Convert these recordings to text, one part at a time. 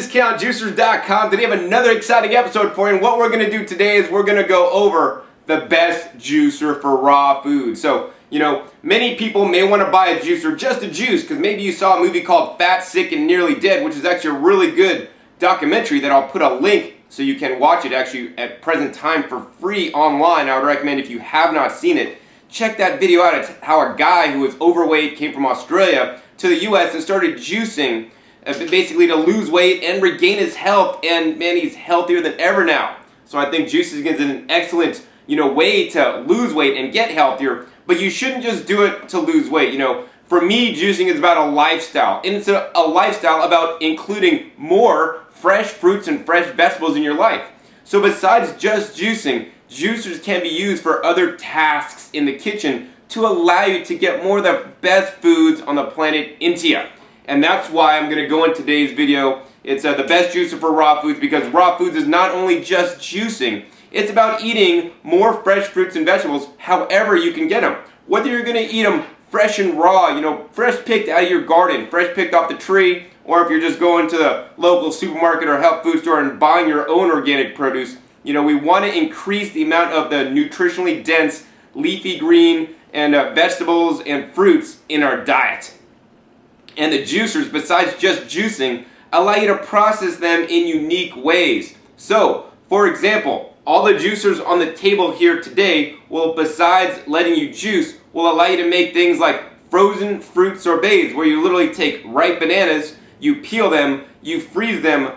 DiscountJuicers.com. Today I have another exciting episode for you, and what we're going to do today is we're going to go over the best juicer for raw food. So, many people may want to buy a juicer just to juice, because maybe you saw a movie called Fat, Sick, and Nearly Dead, which is actually a really good documentary that I'll put a link so you can watch it actually at present time for free online. I would recommend, if you have not seen it, check that video out. It's how a guy who was overweight came from Australia to the US and started juicing basically to lose weight and regain his health, and man, he's healthier than ever now. So I think juicing is an excellent way to lose weight and get healthier, but you shouldn't just do it to lose weight. For me, juicing is about a lifestyle, and it's a lifestyle about including more fresh fruits and fresh vegetables in your life. So besides just juicing, juicers can be used for other tasks in the kitchen to allow you to get more of the best foods on the planet into you. And that's why I'm going to go in today's video. It's the best juicer for raw foods, because raw foods is not only just juicing, it's about eating more fresh fruits and vegetables however you can get them. Whether you're going to eat them fresh and raw, fresh picked out of your garden, fresh picked off the tree, or if you're just going to the local supermarket or health food store and buying your own organic produce, we want to increase the amount of the nutritionally dense leafy green and vegetables and fruits in our diet. And the juicers, besides just juicing, allow you to process them in unique ways. So, for example, all the juicers on the table here today will, besides letting you juice, will allow you to make things like frozen fruit sorbets, where you literally take ripe bananas, you peel them, you freeze them,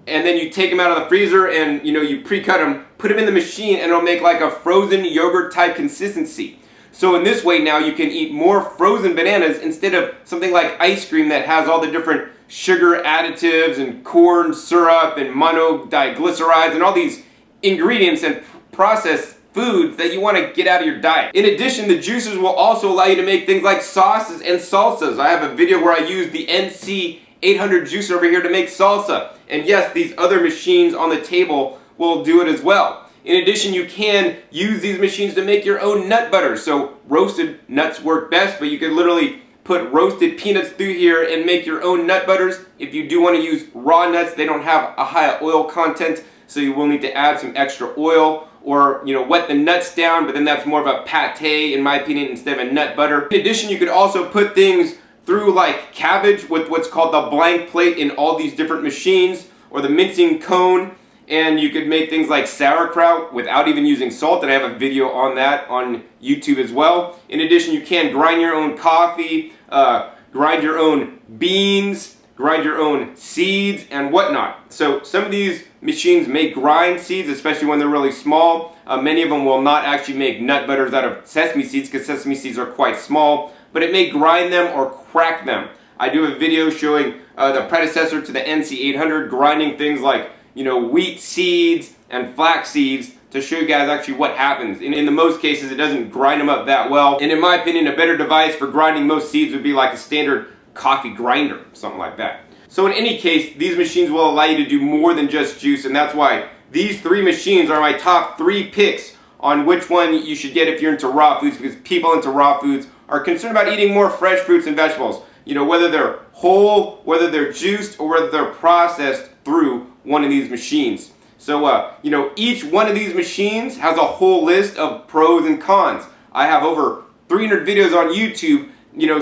and then you take them out of the freezer and you pre-cut them, put them in the machine, and it'll make like a frozen yogurt type consistency. So in this way now you can eat more frozen bananas instead of something like ice cream that has all the different sugar additives and corn syrup and monodiglycerides and all these ingredients and processed foods that you want to get out of your diet. In addition, the juicers will also allow you to make things like sauces and salsas. I have a video where I use the NC 800 juicer over here to make salsa. And yes, these other machines on the table will do it as well. In addition, you can use these machines to make your own nut butter. So roasted nuts work best, but you can literally put roasted peanuts through here and make your own nut butters. If you do want to use raw nuts, they don't have a high oil content, so you will need to add some extra oil or wet the nuts down, but then that's more of a pate in my opinion instead of a nut butter. In addition, you could also put things through like cabbage with what's called the blank plate in all these different machines, or the mincing cone. And you could make things like sauerkraut without even using salt, and I have a video on that on YouTube as well. In addition, you can grind your own coffee, grind your own beans, grind your own seeds, and whatnot. So some of these machines may grind seeds, especially when they're really small. Many of them will not actually make nut butters out of sesame seeds, because sesame seeds are quite small, but it may grind them or crack them. I do a video showing the predecessor to the NC 800 grinding things like wheat seeds and flax seeds, to show you guys actually what happens. In the most cases, it doesn't grind them up that well. And in my opinion, a better device for grinding most seeds would be like a standard coffee grinder, something like that. So in any case, these machines will allow you to do more than just juice, and that's why these three machines are my top 3 picks on which one you should get if you're into raw foods, because people into raw foods are concerned about eating more fresh fruits and vegetables. Whether they're whole, whether they're juiced, or whether they're processed through one of these machines. So, each one of these machines has a whole list of pros and cons. I have over 300 videos on YouTube,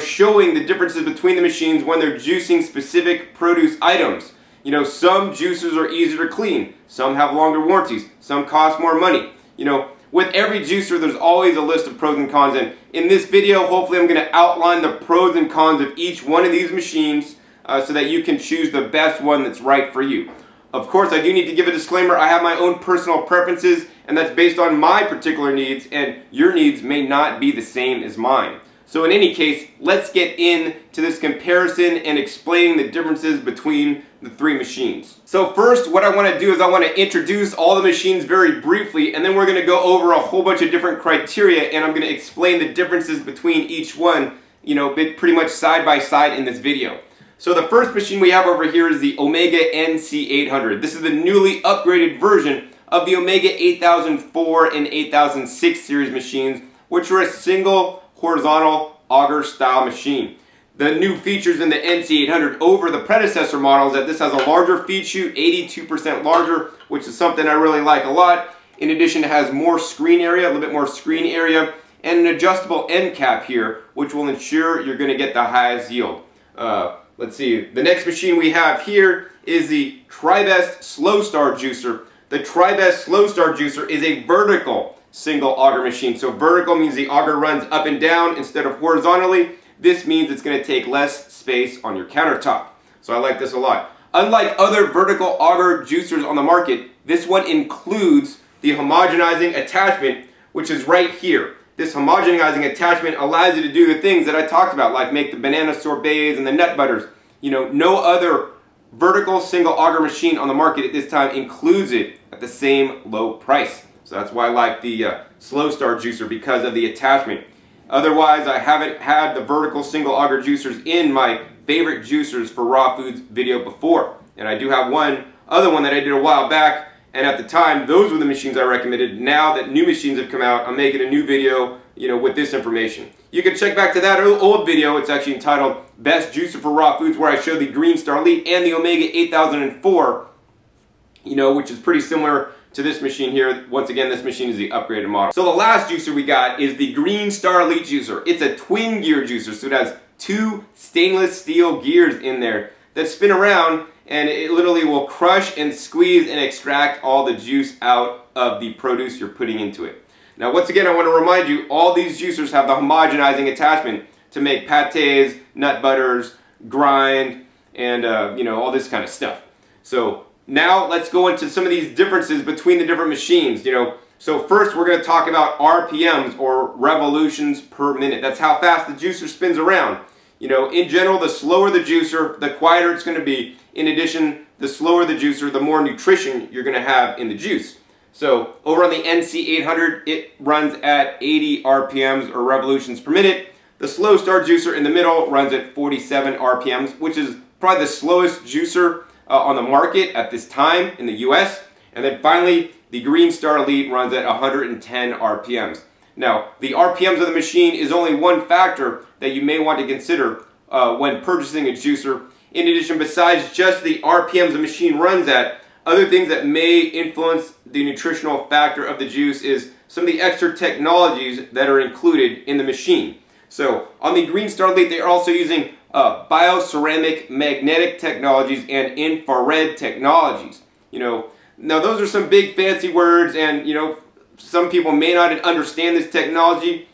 showing the differences between the machines when they're juicing specific produce items. Some juicers are easier to clean, some have longer warranties, some cost more money. With every juicer, there's always a list of pros and cons, and in this video, hopefully I'm going to outline the pros and cons of each one of these machines so that you can choose the best one that's right for you. Of course, I do need to give a disclaimer. I have my own personal preferences, and that's based on my particular needs, and your needs may not be the same as mine. So in any case, let's get into this comparison and explaining the differences between the 3 machines. So first, what I want to do is I want to introduce all the machines very briefly, and then we're going to go over a whole bunch of different criteria, and I'm going to explain the differences between each one, pretty much side by side in this video. So the first machine we have over here is the Omega NC 800. This is the newly upgraded version of the Omega 8004 and 8006 series machines, which are a single horizontal auger style machine. the new features in the NC800 over the predecessor models, that this has a larger feed chute, 82% larger, which is something I really like a lot. In addition, it has more screen area, a little bit more screen area, and an adjustable end cap here, which will ensure you're going to get the highest yield. Let's see, the next machine we have here is the Tribest Slowstar Juicer. The Tribest Slowstar Juicer is a vertical single auger machine. So vertical means the auger runs up and down instead of horizontally. This means it's going to take less space on your countertop. So I like this a lot. Unlike other vertical auger juicers on the market, this one includes the homogenizing attachment, which is right here. This homogenizing attachment allows you to do the things that I talked about, like make the banana sorbets and the nut butters. You know, no other vertical single auger machine on the market at this time includes it at the same low price. So that's why I like the Slowstar Juicer, because of the attachment. Otherwise, I haven't had the vertical single auger juicers in my favorite juicers for raw foods video before. And I do have one other one that I did a while back, and at the time, those were the machines I recommended. Now that new machines have come out, I'm making a new video, you know, with this information. You can check back to that old video. It's actually entitled Best Juicer for Raw Foods, where I show the Green Star Elite and the Omega 8004, you know, which is pretty similar to this machine here. Once again, this machine is the upgraded model. So the last juicer we got is the Green Star Elite Juicer. It's a twin gear juicer, so it has two stainless steel gears in there that spin around, and it literally will crush and squeeze and extract all the juice out of the produce you're putting into it. Now, once again, I want to remind you, all these juicers have the homogenizing attachment to make pâtés, nut butters, grind, and you know, all this kind of stuff. So now let's go into some of these differences between the different machines. You know, so first we're going to talk about RPMs, or revolutions per minute. That's how fast the juicer spins around. You know, in general, the slower the juicer, the quieter it's going to be. In addition, the slower the juicer, the more nutrition you're going to have in the juice. So over on the NC800, it runs at 80 RPMs, or revolutions per minute. The Slowstar Juicer in the middle runs at 47 RPMs, which is probably the slowest juicer on the market at this time in the US. And then finally, the Green Star Elite runs at 110 RPMs. Now, the RPMs of the machine is only one factor that you may want to consider when purchasing a juicer. In addition, besides just the RPMs the machine runs at, other things that may influence the nutritional factor of the juice is some of the extra technologies that are included in the machine. So on the Green Star Elite, they are also using bioceramic magnetic technologies and infrared technologies. You know, now those are some big fancy words, and you know, some people may not understand this technology.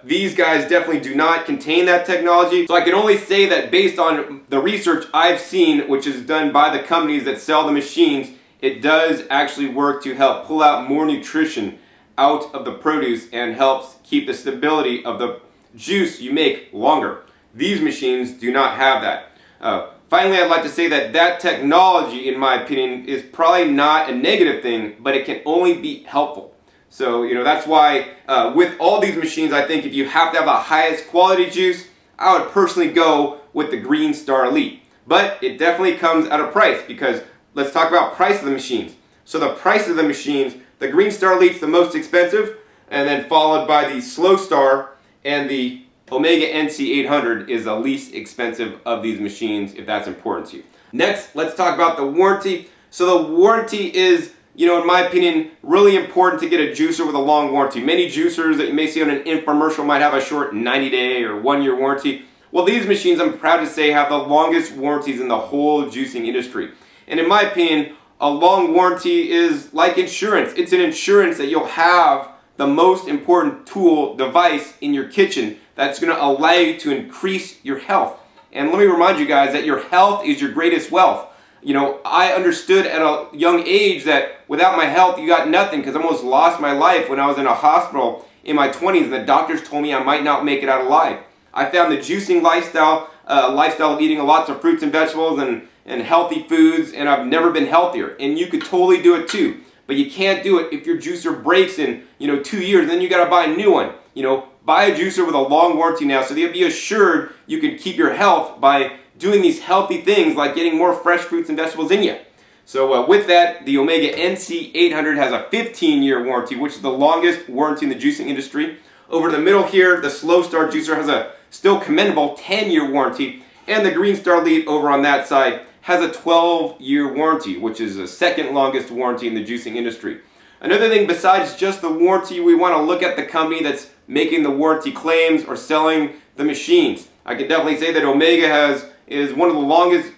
These guys definitely do not contain that technology. So I can only say that based on the research I've seen, which is done by the companies that sell the machines, it does actually work to help pull out more nutrition out of the produce and helps keep the stability of the juice you make longer. These machines do not have that. Finally, I'd like to say that that technology, in my opinion, is probably not a negative thing, but it can only be helpful. So, you know, that's why with all these machines, I think if you have to have the highest quality juice, I would personally go with the Green Star Elite. But it definitely comes at a price, because let's talk about price of the machines. So the price of the machines, the Green Star Elite's the most expensive, and then followed by the Slowstar, and the Omega NC800 is the least expensive of these machines, if that's important to you. Next, let's talk about the warranty. So the warranty is, you know, in my opinion, really important to get a juicer with a long warranty. Many juicers that you may see on an infomercial might have a short 90-day or 1-year warranty. Well, these machines, I'm proud to say, have the longest warranties in the whole juicing industry. And in my opinion, a long warranty is like insurance. It's an insurance that you'll have the most important tool, device in your kitchen that's going to allow you to increase your health. And let me remind you guys that your health is your greatest wealth. You know, I understood at a young age that without my health, you got nothing, because I almost lost my life when I was in a hospital in my 20s, and the doctors told me I might not make it out alive. I found the juicing lifestyle of eating lots of fruits and vegetables and healthy foods, and I've never been healthier. And you could totally do it too. But you can't do it if your juicer breaks in, you know, 2 years, then you got to buy a new one. You know, buy a juicer with a long warranty now, so you'll be assured you can keep your health by doing these healthy things like getting more fresh fruits and vegetables in you. So with that, the Omega NC800 has a 15-year warranty, which is the longest warranty in the juicing industry. Over the middle here, the Slowstar Juicer has a still commendable 10-year warranty. And the Green Star Elite over on that side has a 12-year warranty, which is the second longest warranty in the juicing industry. Another thing besides just the warranty, we want to look at the company that's making the warranty claims or selling the machines. I can definitely say that Omega is one of the longest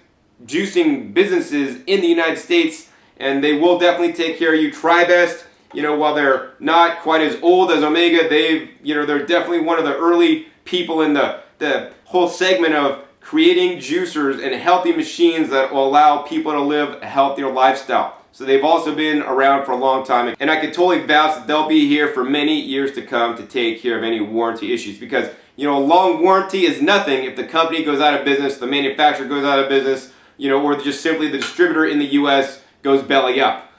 juicing businesses in the United States, and they will definitely take care of you. Tribest, while they're not quite as old as Omega, they're definitely one of the early people in the whole segment of creating juicers and healthy machines that will allow people to live a healthier lifestyle. So they've also been around for a long time, and I can totally vouch that they'll be here for many years to come to take care of any warranty issues, because a long warranty is nothing if the company goes out of business, the manufacturer goes out of business, or just simply the distributor in the US goes belly up.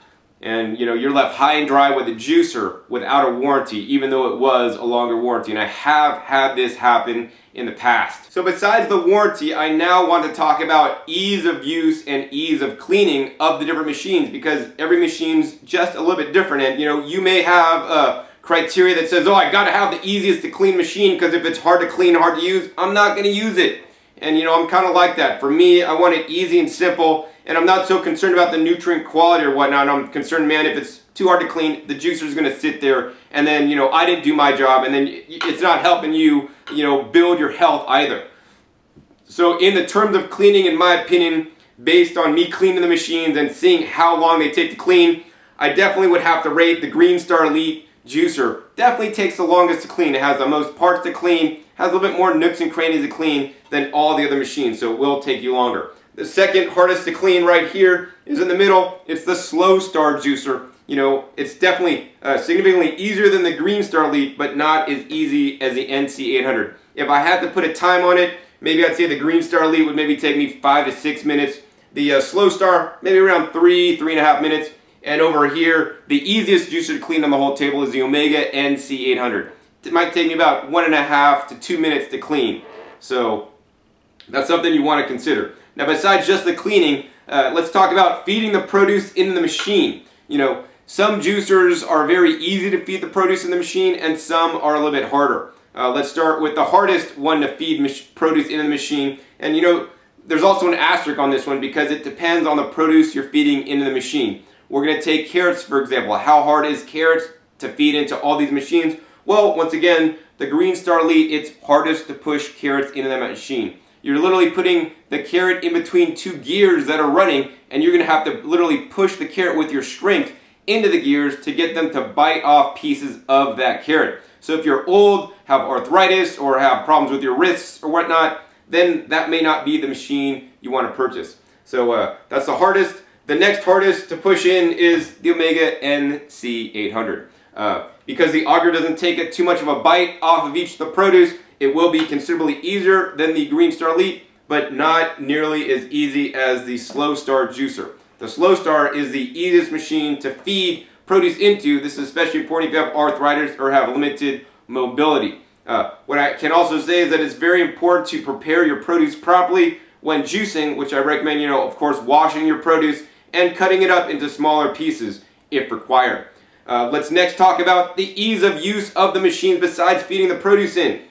And you're left high and dry with a juicer without a warranty, even though it was a longer warranty. And I have had this happen in the past. So besides the warranty, I now want to talk about ease of use and ease of cleaning of the different machines, because every machine's just a little bit different. And you may have a criteria that says, oh, I gotta have the easiest to clean machine, because if it's hard to clean, hard to use, I'm not gonna use it. And I'm kind of like that. For me, I want it easy and simple, and I'm not so concerned about the nutrient quality or whatnot. I'm concerned, man, if it's too hard to clean, the juicer's going to sit there, and then, I didn't do my job, and then it's not helping you, build your health either. So in the terms of cleaning, in my opinion, based on me cleaning the machines and seeing how long they take to clean, I definitely would have to rate the Green Star Elite Juicer. Definitely takes the longest to clean. It has the most parts to clean, has a little bit more nooks and crannies to clean than all the other machines, so it will take you longer. The second hardest to clean right here is in the middle. It's the Slowstar Juicer. It's definitely significantly easier than the Green Star Elite, but not as easy as the NC800. If I had to put a time on it, maybe I'd say the Green Star Elite would maybe take me 5 to 6 minutes. The Slowstar, maybe around 3.5 minutes. And over here, the easiest juicer to clean on the whole table is the Omega NC800. It might take me about 1.5 to 2 minutes to clean. So that's something you want to consider. Now, besides just the cleaning, let's talk about feeding the produce in the machine. Some juicers are very easy to feed the produce in the machine, and some are a little bit harder. Let's start with the hardest one to feed produce in the machine. And there's also an asterisk on this one, because it depends on the produce you're feeding into the machine. We're going to take carrots, for example. How hard is carrots to feed into all these machines? Well, once again, the Green Star Elite, it's hardest to push carrots into that machine. You're literally putting the carrot in between two gears that are running, and you're going to have to literally push the carrot with your strength into the gears to get them to bite off pieces of that carrot. So if you're old, have arthritis, or have problems with your wrists or whatnot, then that may not be the machine you want to purchase. So that's the hardest. The next hardest to push in is the Omega NC800. Because the auger doesn't take too much of a bite off of each of the produce, it will be considerably easier than the Green Star Elite, but not nearly as easy as the Slowstar Juicer. The Slowstar is the easiest machine to feed produce into. This is especially important if you have arthritis or have limited mobility. What I can also say is that it's very important to prepare your produce properly when juicing, which I recommend, of course, washing your produce and cutting it up into smaller pieces if required. Let's next talk about the ease of use of the machines besides feeding the produce in.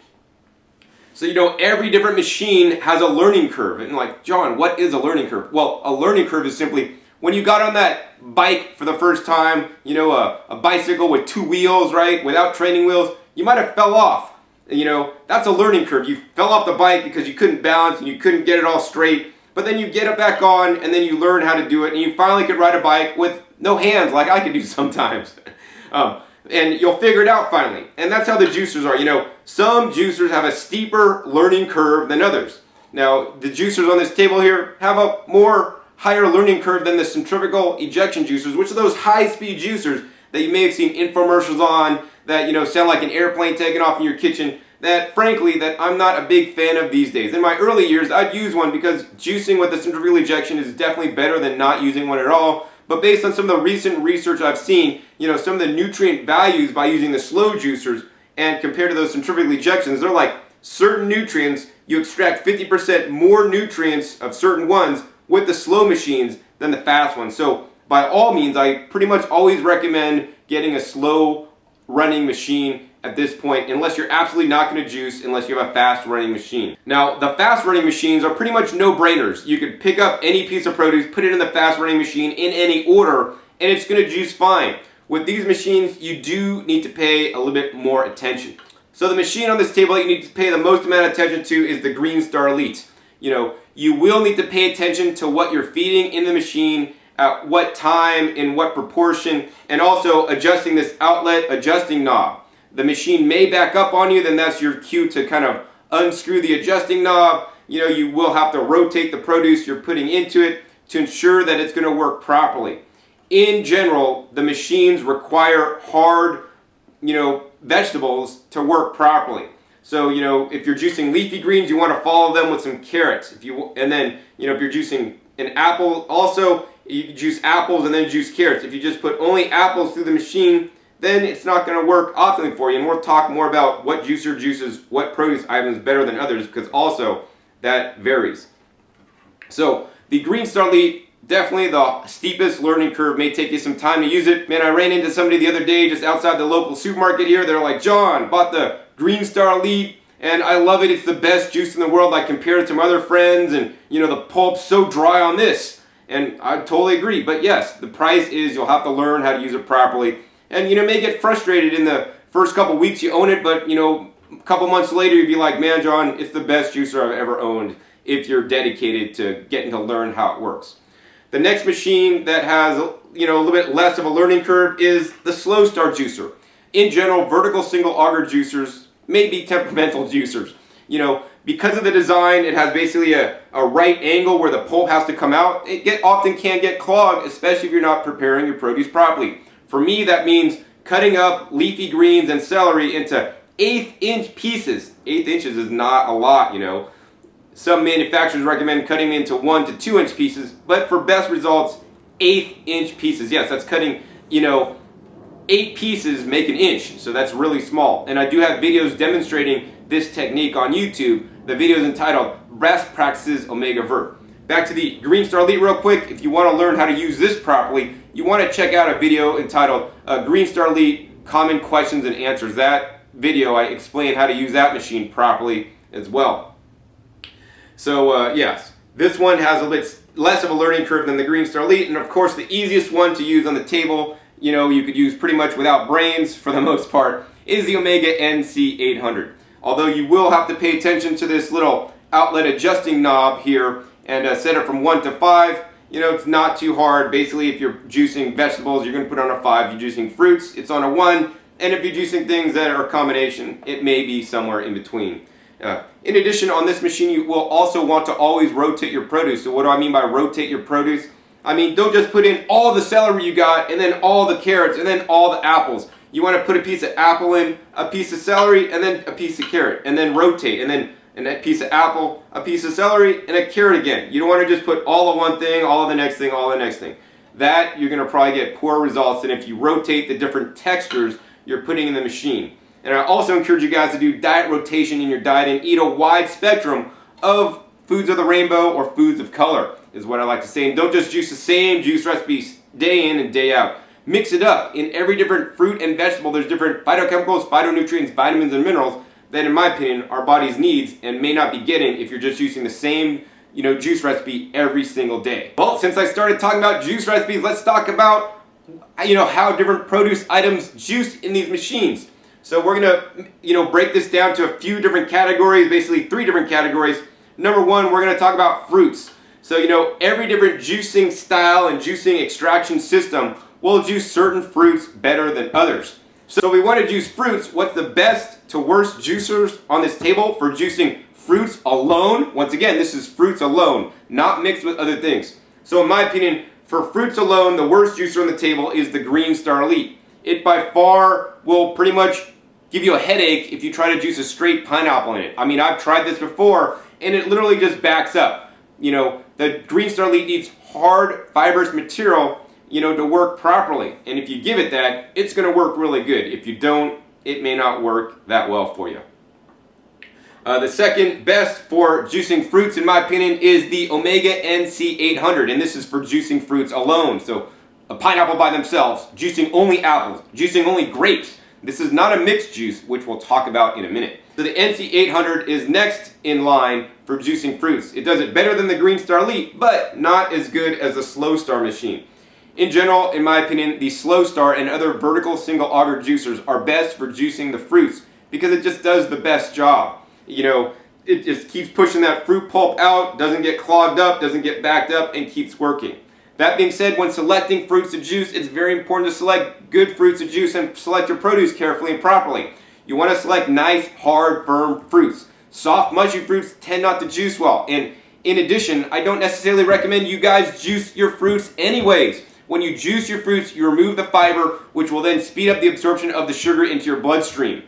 So, every different machine has a learning curve. And like, John, what is a learning curve? Well, a learning curve is simply when you got on that bike for the first time, a bicycle with 2 wheels, right, without training wheels, you might have fell off. That's a learning curve. You fell off the bike because you couldn't balance and you couldn't get it all straight. But then you get it back on, and then you learn how to do it, and you finally could ride a bike with no hands like I could do sometimes. And you'll figure it out finally. And that's how the juicers are. Some juicers have a steeper learning curve than others. Now, the juicers on this table here have a more higher learning curve than the centrifugal ejection juicers, which are those high-speed juicers that you may have seen infomercials on that, sound like an airplane taking off in your kitchen, that, frankly, that I'm not a big fan of these days. In my early years, I'd use one because juicing with the centrifugal ejection is definitely better than not using one at all. But based on some of the recent research I've seen, some of the nutrient values by using the slow juicers and compared to those centrifugal ejections, they're like certain nutrients, you extract 50% more nutrients of certain ones with the slow machines than the fast ones. So by all means, I pretty much always recommend getting a slow running machine at this point, unless you're absolutely not going to juice, unless you have a fast running machine. Now, the fast running machines are pretty much no-brainers. You could pick up any piece of produce, put it in the fast running machine in any order, and it's going to juice fine. With these machines, you do need to pay a little bit more attention. So the machine on this table that you need to pay the most amount of attention to is the Greenstar Elite. You will need to pay attention to what you're feeding in the machine, at what time, in what proportion, and also adjusting this outlet adjusting knob. The machine may back up on you, then that's your cue to kind of unscrew the adjusting knob. You will have to rotate the produce you're putting into it to ensure that it's going to work properly. In general, the machines require hard, vegetables to work properly. So, if you're juicing leafy greens, you want to follow them with some carrots. If you're juicing an apple, also, you juice apples and then juice carrots. If you just put only apples through the machine, then it's not going to work optimally for you. And we'll talk more about what juicer juices what produce items better than others, because also that varies. So, the Greenstar Elite, definitely the steepest learning curve. May take you some time to use it. Man, I ran into somebody the other day just outside the local supermarket here. They're like, John, bought the Greenstar Elite and I love it. It's the best juice in the world. I compared it to my other friends and the pulp's so dry on this. And I totally agree. But yes, the price is you'll have to learn how to use it properly. And may get frustrated in the first couple weeks you own it, but a couple months later you'd be like, man, John, it's the best juicer I've ever owned if you're dedicated to getting to learn how it works. The next machine that has a little bit less of a learning curve is the Slowstar Juicer. In general, vertical single auger juicers may be temperamental juicers. Because of the design, it has basically a right angle where the pulp has to come out. It often can get clogged, especially if you're not preparing your produce properly. For me, that means cutting up leafy greens and celery into 1/8-inch pieces. 1/8 inches is not a lot, Some manufacturers recommend cutting into 1 to 2 inch pieces, but for best results, 1/8-inch pieces. Yes, that's cutting, 8 pieces make an inch, so that's really small. And I do have videos demonstrating this technique on YouTube. The video is entitled Best Practices Omega Vert. Back to the Greenstar Elite real quick. If you want to learn how to use this properly, you want to check out a video entitled Greenstar Elite Common Questions and Answers. That video, I explain how to use that machine properly as well. So yes, this one has a bit less of a learning curve than the Greenstar Elite, and of course the easiest one to use on the table, you could use pretty much without brains for the most part, is the Omega NC800. Although you will have to pay attention to this little outlet adjusting knob here and set it from 1 to 5. It's not too hard. Basically, if you're juicing vegetables, you're going to put on a 5. You're juicing fruits, it's on a 1. And if you're juicing things that are a combination, it may be somewhere in between. In addition, on this machine, you will also want to always rotate your produce. So what do I mean by rotate your produce? I mean, don't just put in all the celery you got, and then all the carrots, and then all the apples. You want to put a piece of apple in, a piece of celery, and then a piece of carrot, and then rotate, and then a piece of apple, a piece of celery, and a carrot again. You don't want to just put all of one thing, all of the next thing, all of the next thing. That, you're going to probably get poor results than if you rotate the different textures you're putting in the machine. And I also encourage you guys to do diet rotation in your diet and eat a wide spectrum of foods of the rainbow or foods of color, is what I like to say. And don't just juice the same juice recipes day in and day out. Mix it up. In every different fruit and vegetable, there's different phytochemicals, phytonutrients, vitamins, and minerals that, in my opinion, our bodies needs and may not be getting if you're just using the same, juice recipe every single day. Well, since I started talking about juice recipes, let's talk about, how different produce items juice in these machines. So we're gonna, break this down to a few different categories, basically 3 different categories. Number 1, we're gonna talk about fruits. So, every different juicing style and juicing extraction system will juice certain fruits better than others. So if we want to juice fruits, what's the best to worst juicers on this table for juicing fruits alone? Once again, this is fruits alone, not mixed with other things. So in my opinion, for fruits alone, the worst juicer on the table is the Greenstar Elite. It by far will pretty much give you a headache if you try to juice a straight pineapple in it. I mean, I've tried this before, and it literally just backs up. The Greenstar Elite needs hard, fibrous material, to work properly. And if you give it that, it's going to work really good. If you don't, it may not work that well for you. The second best for juicing fruits, in my opinion, is the Omega NC800. And this is for juicing fruits alone. So a pineapple by themselves, juicing only apples, juicing only grapes. This is not a mixed juice, which we'll talk about in a minute. So the NC800 is next in line for juicing fruits. It does it better than the Greenstar Elite, but not as good as the Slowstar machine. In general, in my opinion, the Slowstar and other vertical single auger juicers are best for juicing the fruits because it just does the best job. You know, it just keeps pushing that fruit pulp out, doesn't get clogged up, doesn't get backed up, and keeps working. That being said, when selecting fruits to juice, it's very important to select good fruits to juice and select your produce carefully and properly. You want to select nice, hard, firm fruits. Soft, mushy fruits tend not to juice well. And in addition, I don't necessarily recommend you guys juice your fruits anyways. When you juice your fruits, you remove the fiber, which will then speed up the absorption of the sugar into your bloodstream.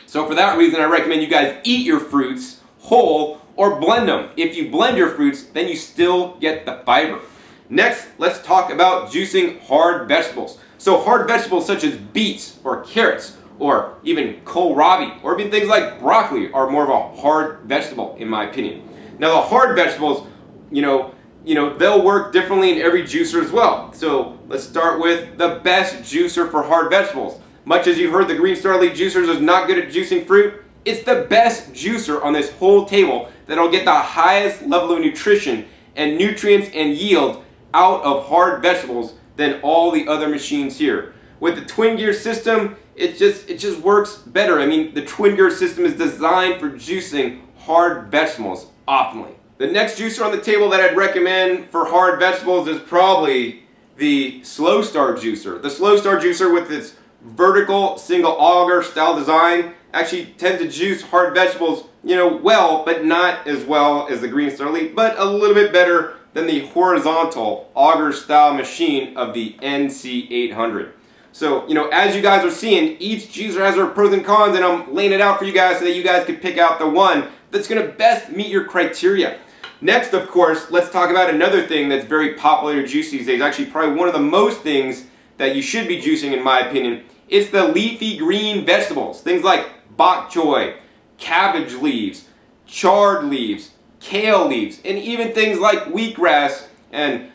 So for that reason, I recommend you guys eat your fruits whole or blend them. If you blend your fruits, then you still get the fiber. Next, let's talk about juicing hard vegetables. So hard vegetables such as beets or carrots or even kohlrabi or even things like broccoli are more of a hard vegetable in my opinion. Now the hard vegetables, they'll work differently in every juicer as well. So let's start with the best juicer for hard vegetables. Much as you've heard the Greenstar Elite juicers is not good at juicing fruit, it's the best juicer on this whole table that'll get the highest level of nutrition and nutrients and yield out of hard vegetables than all the other machines here. With the twin gear system, it just works better. I mean, the twin gear system is designed for juicing hard vegetables optimally. The next juicer on the table that I'd recommend for hard vegetables is probably the Slowstar Juicer. The Slowstar Juicer with its vertical single auger style design actually tends to juice hard vegetables, well, but not as well as the Greenstar Elite, but a little bit better than the horizontal auger style machine of the NC800. So, as you guys are seeing, each juicer has their pros and cons, and I'm laying it out for you guys so that you guys can pick out the one that's going to best meet your criteria. Next, of course, let's talk about another thing that's very popular to juice these days. Actually, probably one of the most things that you should be juicing, in my opinion. It's the leafy green vegetables. Things like bok choy, cabbage leaves, chard leaves, kale leaves, and even things like wheatgrass and,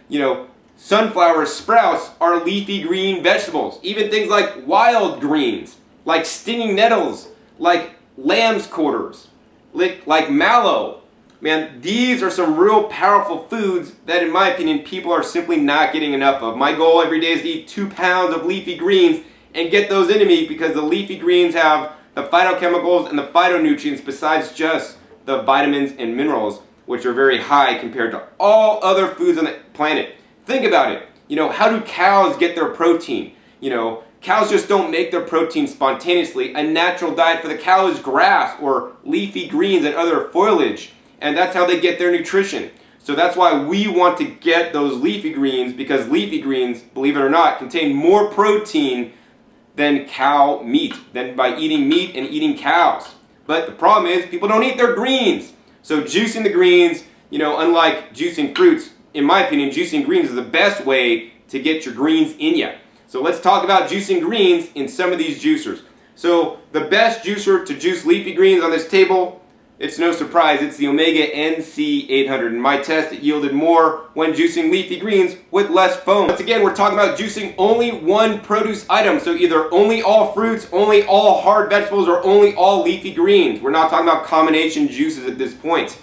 sunflower sprouts are leafy green vegetables. Even things like wild greens, like stinging nettles, like lamb's quarters, like mallow. Man, these are some real powerful foods that, in my opinion, people are simply not getting enough of. My goal every day is to eat 2 pounds of leafy greens and get those into me because the leafy greens have the phytochemicals and the phytonutrients besides just the vitamins and minerals, which are very high compared to all other foods on the planet. Think about it. How do cows get their protein? Cows just don't make their protein spontaneously. A natural diet for the cow is grass or leafy greens and other foliage. And that's how they get their nutrition. So that's why we want to get those leafy greens, because leafy greens, believe it or not, contain more protein than cow meat, than by eating meat and eating cows. But the problem is people don't eat their greens. So juicing the greens, unlike juicing fruits, in my opinion, juicing greens is the best way to get your greens in you. So let's talk about juicing greens in some of these juicers. So the best juicer to juice leafy greens on this table, it's no surprise, it's the Omega NC800. In my test, it yielded more when juicing leafy greens with less foam. Once again, we're talking about juicing only one produce item. So either only all fruits, only all hard vegetables, or only all leafy greens. We're not talking about combination juices at this point.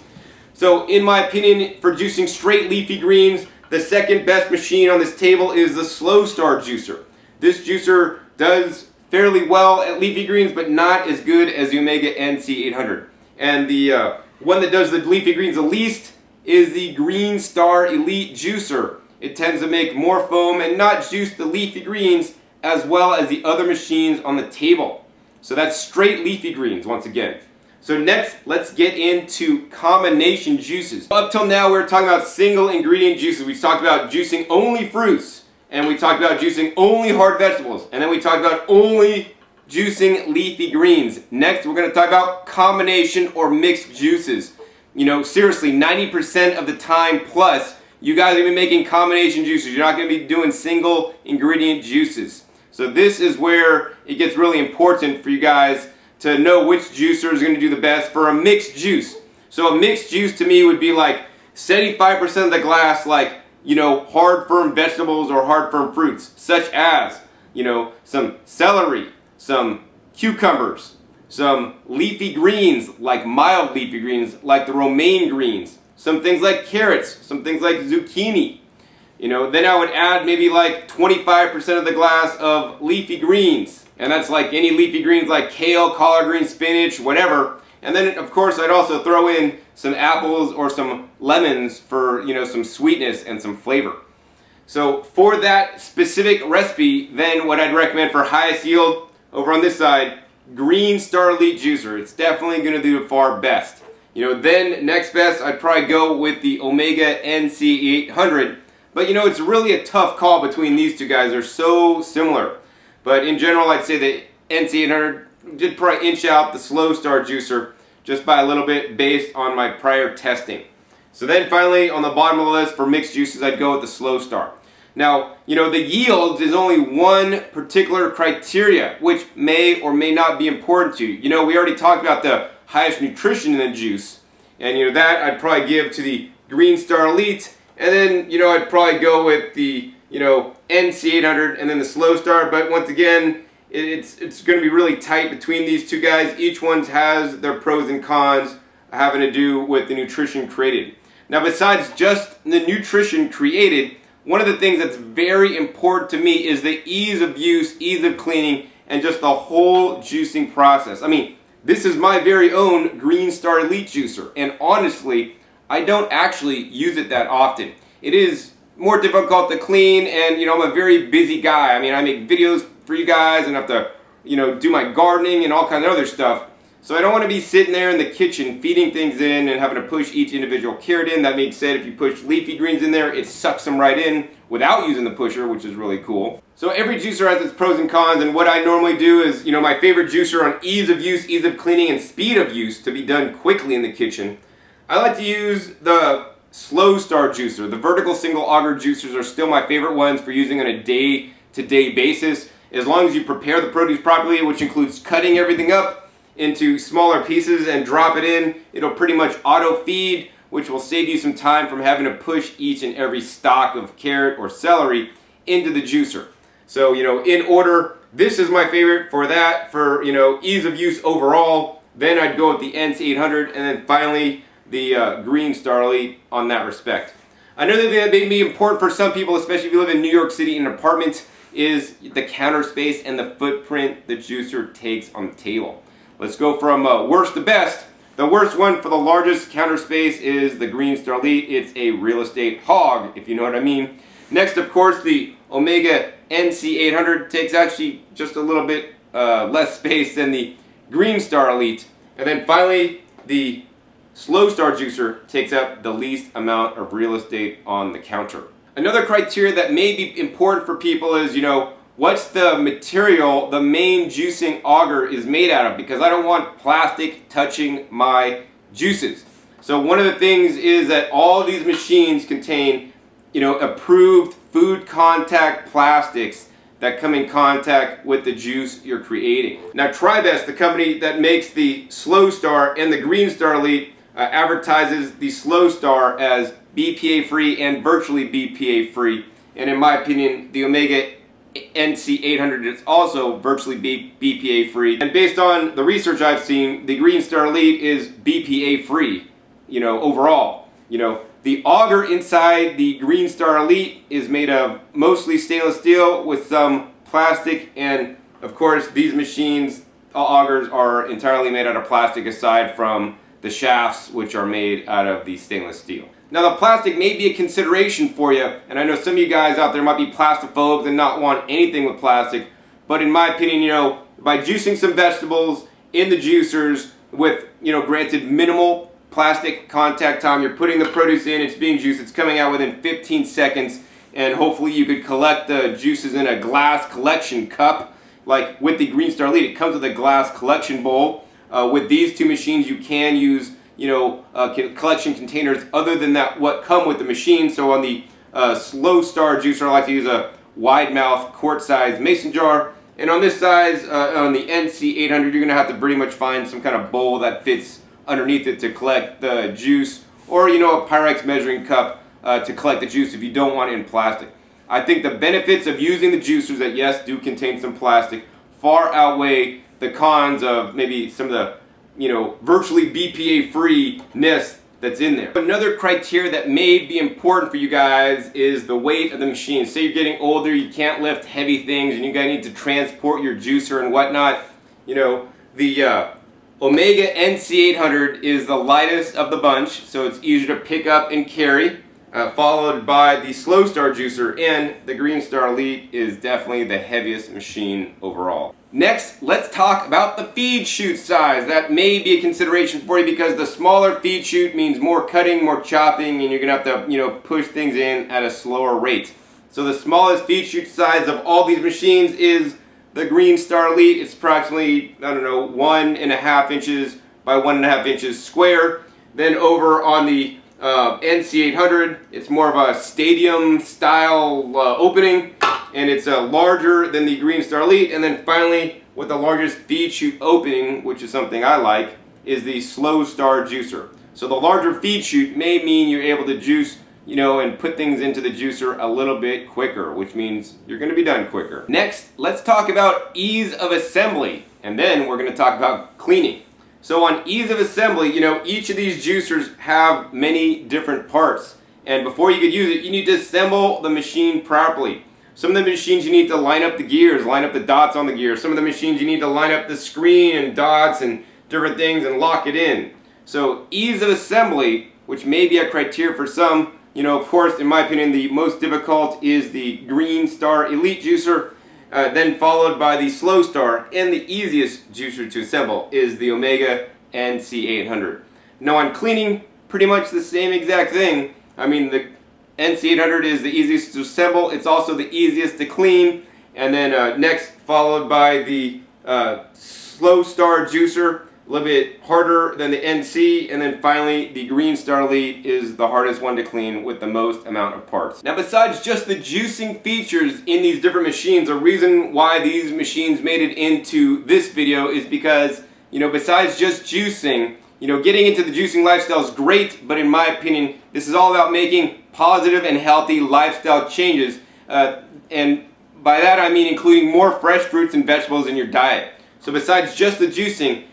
So in my opinion, for juicing straight leafy greens, the second best machine on this table is the Slowstar Juicer. This juicer does fairly well at leafy greens, but not as good as the Omega NC800. And the one that does the leafy greens the least is the Greenstar Elite Juicer. It tends to make more foam and not juice the leafy greens as well as the other machines on the table. So that's straight leafy greens once again. So next, let's get into combination juices. Up till now, we were talking about single ingredient juices. We talked about juicing only fruits, and we talked about juicing only hard vegetables, and then we talked about only juicing leafy greens. Next, we're going to talk about combination or mixed juices. Seriously, 90% of the time plus, you guys are going to be making combination juices. You're not going to be doing single ingredient juices. So this is where it gets really important for you guys to know which juicer is going to do the best for a mixed juice. So a mixed juice to me would be like 75% of the glass, like, hard firm vegetables or hard firm fruits, such as, some celery, some cucumbers, some leafy greens, like mild leafy greens, like the romaine greens, some things like carrots, some things like zucchini. Then I would add maybe like 25% of the glass of leafy greens. And that's like any leafy greens like kale, collard green, spinach, whatever. And then of course I'd also throw in some apples or some lemons for, some sweetness and some flavor. So for that specific recipe, then what I'd recommend for highest yield over on this side, Green Star Elite Juicer. It's definitely going to do the far best. Then next best, I'd probably go with the Omega NC800. But it's really a tough call between these two guys. They're so similar. But in general, I'd say the NC800 did probably inch out the Slowstar Juicer just by a little bit based on my prior testing. So then finally, on the bottom of the list for mixed juices, I'd go with the Slowstar. Now, the yield is only one particular criteria, which may or may not be important to you. We already talked about the highest nutrition in the juice. And, that I'd probably give to the Green Star Elite. And then, I'd probably go with the, NC800 and then the Slowstar. But once again, it's going to be really tight between these two guys. Each one has their pros and cons having to do with the nutrition created. Now, besides just the nutrition created, one of the things that's very important to me is the ease of use, ease of cleaning, and just the whole juicing process. I mean, this is my very own Green Star Elite Juicer, and honestly, I don't actually use it that often. It is more difficult to clean, and I'm a very busy guy. I mean, I make videos for you guys and have to, do my gardening and all kinds of other stuff. So I don't want to be sitting there in the kitchen feeding things in and having to push each individual carrot in. That being said, if you push leafy greens in there, it sucks them right in without using the pusher, which is really cool. So every juicer has its pros and cons, and what I normally do is, my favorite juicer on ease of use, ease of cleaning, and speed of use to be done quickly in the kitchen. I like to use the Slowstar Juicer. The vertical single auger juicers are still my favorite ones for using on a day-to-day basis. As long as you prepare the produce properly, which includes cutting everything up into smaller pieces and drop it in, it'll pretty much auto feed, which will save you some time from having to push each and every stalk of carrot or celery into the juicer. So, in order, this is my favorite for that, for, ease of use overall. Then I'd go with the NC800, and then finally the Green Star Elite on that respect. Another thing that may be important for some people, especially if you live in New York City in an apartment, is the counter space and the footprint the juicer takes on the table. Let's go from worst to best. The worst one for the largest counter space is the Green Star Elite. It's a real estate hog, if you know what I mean. Next, of course, the Omega NC800 takes actually just a little bit less space than the Green Star Elite. And then finally, the Slowstar Juicer takes up the least amount of real estate on the counter. Another criteria that may be important for people is, what's the material the main juicing auger is made out of, because I don't want plastic touching my juices. So one of the things is that all these machines contain, approved food contact plastics that come in contact with the juice you're creating. Now, Tribest, the company that makes the Slowstar and the Green Star Elite, advertises the Slowstar as BPA free and virtually BPA free. And in my opinion, the Omega NC800 is also virtually BPA free. And based on the research I've seen, the Green Star Elite is BPA free, overall. The auger inside the Green Star Elite is made of mostly stainless steel with some plastic, and of course these machines, augers, are entirely made out of plastic aside from the shafts, which are made out of the stainless steel. Now, the plastic may be a consideration for you, and I know some of you guys out there might be plastophobes and not want anything with plastic, but in my opinion, by juicing some vegetables in the juicers with, granted minimal plastic contact time, you're putting the produce in, it's being juiced, it's coming out within 15 seconds, and hopefully you could collect the juices in a glass collection cup, like with the Green Star Elite. It comes with a glass collection bowl. With these two machines, you can use collection containers other than that what come with the machine. So on the Slowstar Juicer, I like to use a wide mouth quart-sized mason jar, and on this size, on the NC800, you're going to have to pretty much find some kind of bowl that fits underneath it to collect the juice, or a Pyrex measuring cup to collect the juice if you don't want it in plastic. I think the benefits of using the juicers that, yes, do contain some plastic, far outweigh the cons of maybe some of the, virtually BPA-free-ness that's in there. Another criteria that may be important for you guys is the weight of the machine. Say you're getting older, you can't lift heavy things, and you guys need to transport your juicer and whatnot. The Omega NC800 is the lightest of the bunch, so it's easier to pick up and carry, followed by the Slowstar Juicer, and the Greenstar Elite is definitely the heaviest machine overall. Next, let's talk about the feed chute size. That may be a consideration for you because the smaller feed chute means more cutting, more chopping, and you're gonna have to, push things in at a slower rate. So the smallest feed chute size of all these machines is the Greenstar Elite. It's approximately, 1.5 inches by 1.5 inches square. Then over on the NC800, it's more of a stadium style opening, and it's larger than the Greenstar Elite. And then finally, with the largest feed chute opening, which is something I like, is the Slowstar Juicer. So the larger feed chute may mean you're able to juice, and put things into the juicer a little bit quicker, which means you're going to be done quicker. Next, let's talk about ease of assembly, and then we're going to talk about cleaning. So on ease of assembly, each of these juicers have many different parts, and before you could use it, you need to assemble the machine properly. Some of the machines you need to line up the gears, line up the dots on the gears. Some of the machines you need to line up the screen and dots and different things and lock it in. So ease of assembly, which may be a criteria for some, of course, in my opinion, the most difficult is the Greenstar Elite Juicer, then followed by the Slowstar, and the easiest juicer to assemble is the Omega NC800. Now on cleaning, pretty much the same exact thing. I mean, the NC800 is the easiest to assemble, it's also the easiest to clean, and then next followed by the Slowstar Juicer, a little bit harder than the NC, and then finally the Greenstar Elite is the hardest one to clean with the most amount of parts. Now besides just the juicing features in these different machines, the reason why these machines made it into this video is because, besides just juicing, getting into the juicing lifestyle is great, but in my opinion, this is all about making positive and healthy lifestyle changes, and by that I mean including more fresh fruits and vegetables in your diet. So besides just the juicing,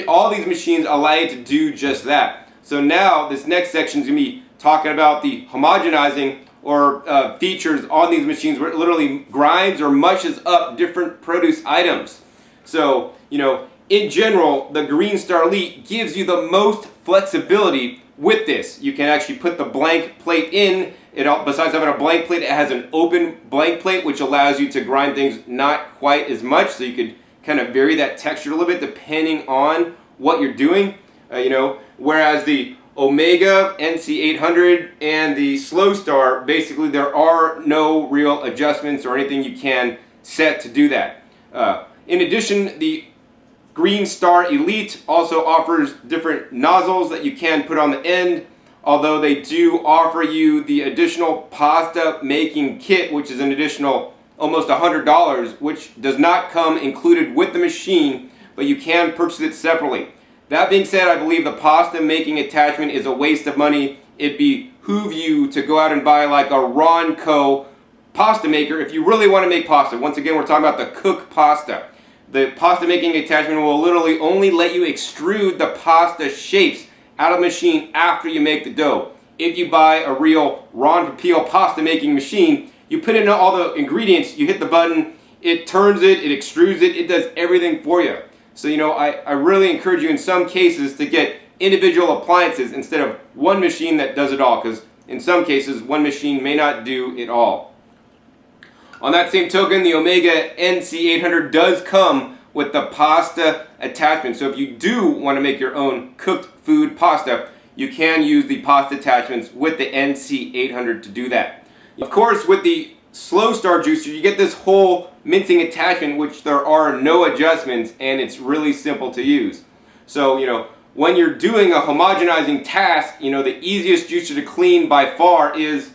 all these machines allow you to do just that. So now this next section is going to be talking about the homogenizing or features on these machines where it literally grinds or mushes up different produce items. So, in general, the Greenstar Elite gives you the most flexibility with this. You can actually put the blank plate in. Besides having a blank plate, it has an open blank plate, which allows you to grind things not quite as much, so you could kind of vary that texture a little bit depending on what you're doing, whereas the Omega NC800 and the Slowstar, basically there are no real adjustments or anything you can set to do that. In addition, the Greenstar Elite also offers different nozzles that you can put on the end, although they do offer you the additional pasta making kit, which is an additional almost $100, which does not come included with the machine, but you can purchase it separately. That being said, I believe the pasta making attachment is a waste of money. It behoove you to go out and buy like a Ronco pasta maker if you really want to make pasta. Once again, we're talking about the cooked pasta. The pasta making attachment will literally only let you extrude the pasta shapes out of the machine after you make the dough. If you buy a real Ron Popeil pasta making machine, you put in all the ingredients, you hit the button, it turns it, it extrudes it, it does everything for you. So, I really encourage you in some cases to get individual appliances instead of one machine that does it all, because in some cases, one machine may not do it all. On that same token, the Omega NC800 does come with the pasta attachment. So if you do want to make your own cooked food pasta, you can use the pasta attachments with the NC800 to do that. Of course, with the Slowstar Juicer, you get this whole mincing attachment, which there are no adjustments, and it's really simple to use. So, when you're doing a homogenizing task, the easiest juicer to clean by far is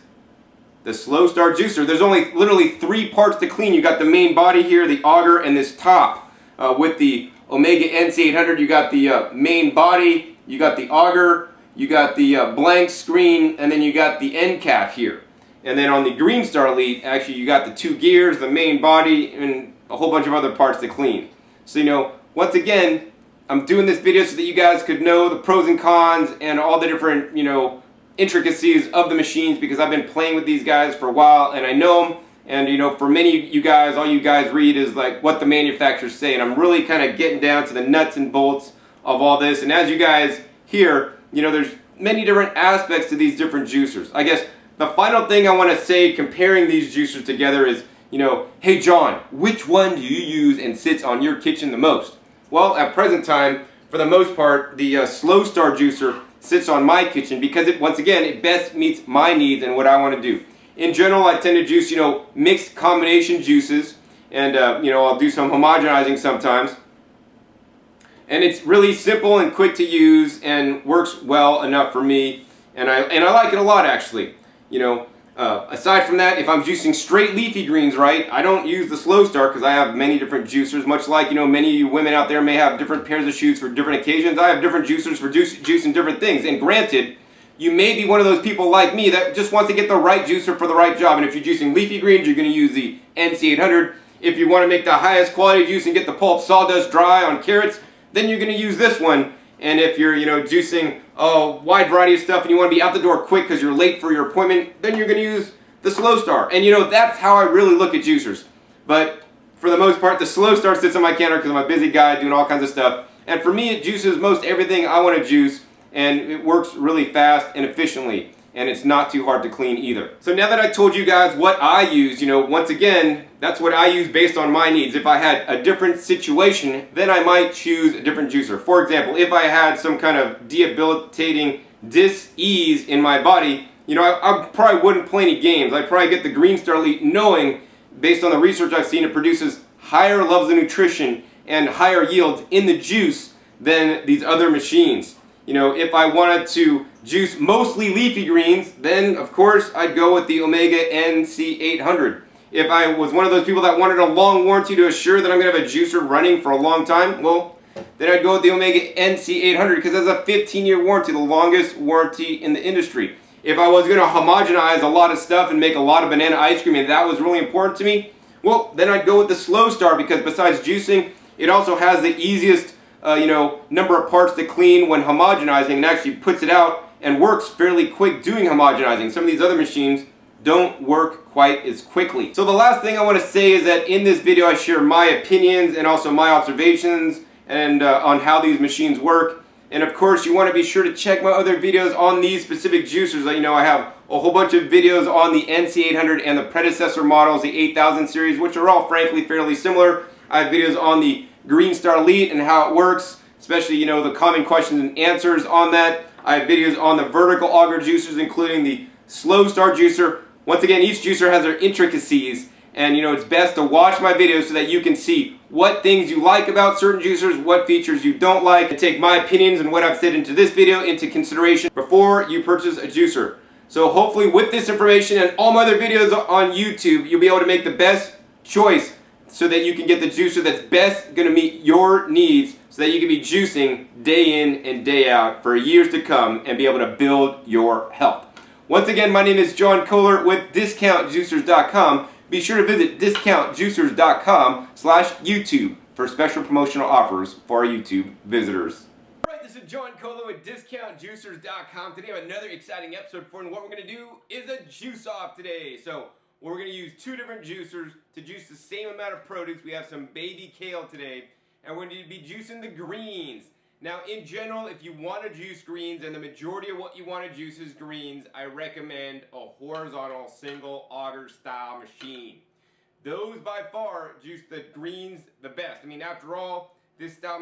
the Slowstar Juicer. There's only literally 3 parts to clean. You got the main body here, the auger, and this top. With the Omega NC800, you got the main body, you got the auger, you got the blank screen, and then you got the end cap here. And then on the Greenstar Elite, actually you got the 2 gears, the main body, and a whole bunch of other parts to clean. So, you know, once again, I'm doing this video so that you guys could know the pros and cons and all the different, you know, intricacies of the machines, because I've been playing with these guys for a while and I know them. And, you know, for many of you guys, all you guys read is like what the manufacturers say, and I'm really kind of getting down to the nuts and bolts of all this. And as you guys hear, you know, there's many different aspects to these different juicers. I guess the final thing I want to say comparing these juicers together is, you know, hey John, which one do you use and sits on your kitchen the most? Well, at present time, for the most part, the Slowstar juicer sits on my kitchen because it, once again, it best meets my needs and what I want to do. In general, I tend to juice, you know, mixed combination juices, and you know, I'll do some homogenizing sometimes. And it's really simple and quick to use and works well enough for me, and I like it a lot actually. You know, aside from that, if I'm juicing straight leafy greens, right, I don't use the Slowstar because I have many different juicers. Much like, you know, many of you women out there may have different pairs of chutes for different occasions. I have different juicers for juicing different things. And granted, you may be one of those people like me that just wants to get the right juicer for the right job. And if you're juicing leafy greens, you're going to use the NC800. If you want to make the highest quality juice and get the pulp sawdust dry on carrots, then you're going to use this one. And if you're, you know, juicing a wide variety of stuff and you want to be out the door quick because you're late for your appointment, then you're going to use the Slowstar. And you know, that's how I really look at juicers. But for the most part, the Slowstar sits on my counter because I'm a busy guy doing all kinds of stuff. And for me, it juices most everything I want to juice, and it works really fast and efficiently. And it's not too hard to clean either. So now that I told you guys what I use, you know, once again, that's what I use based on my needs. If I had a different situation, then I might choose a different juicer. For example, if I had some kind of debilitating dis-ease in my body, you know, I probably wouldn't play any games. I'd probably get the Greenstar Elite, knowing, based on the research I've seen, it produces higher levels of nutrition and higher yields in the juice than these other machines. You know, if I wanted to juice mostly leafy greens, then of course I'd go with the Omega NC800. If I was one of those people that wanted a long warranty to assure that I'm going to have a juicer running for a long time, well, then I'd go with the Omega NC800 because it has a 15-year warranty, the longest warranty in the industry. If I was going to homogenize a lot of stuff and make a lot of banana ice cream and that was really important to me, well, then I'd go with the Slowstar because besides juicing, it also has the easiest you know, number of parts to clean when homogenizing, and actually puts it out and works fairly quick doing homogenizing. Some of these other machines don't work quite as quickly. So the last thing I want to say is that in this video I share my opinions and also my observations and on how these machines work. And of course you want to be sure to check my other videos on these specific juicers. You know, I have a whole bunch of videos on the NC800 and the predecessor models, the 8000 series, which are all frankly fairly similar. I have videos on the Greenstar Elite and how it works, especially, you know, the common questions and answers on that. I have videos on the vertical auger juicers, including the Slowstar juicer. Once again, each juicer has their intricacies, and you know, it's best to watch my videos so that you can see what things you like about certain juicers, what features you don't like, and take my opinions and what I've said into this video into consideration before you purchase a juicer. So hopefully with this information and all my other videos on YouTube, you'll be able to make the best choice so that you can get the juicer that's best going to meet your needs, so that you can be juicing day in and day out for years to come and be able to build your health. Once again, my name is John Kohler with DiscountJuicers.com. Be sure to visit DiscountJuicers.com/YouTube for special promotional offers for our YouTube visitors. Alright, this is John Kohler with DiscountJuicers.com. Today I have another exciting episode for you, and what we're going to do is a juice off today. So we're going to use two different juicers to juice the same amount of produce. We have some baby kale today, and we're going to be juicing the greens. Now, in general, if you want to juice greens, and the majority of what you want to juice is greens, I recommend a horizontal single auger style machine. Those by far juice the greens the best. I mean, after all, this style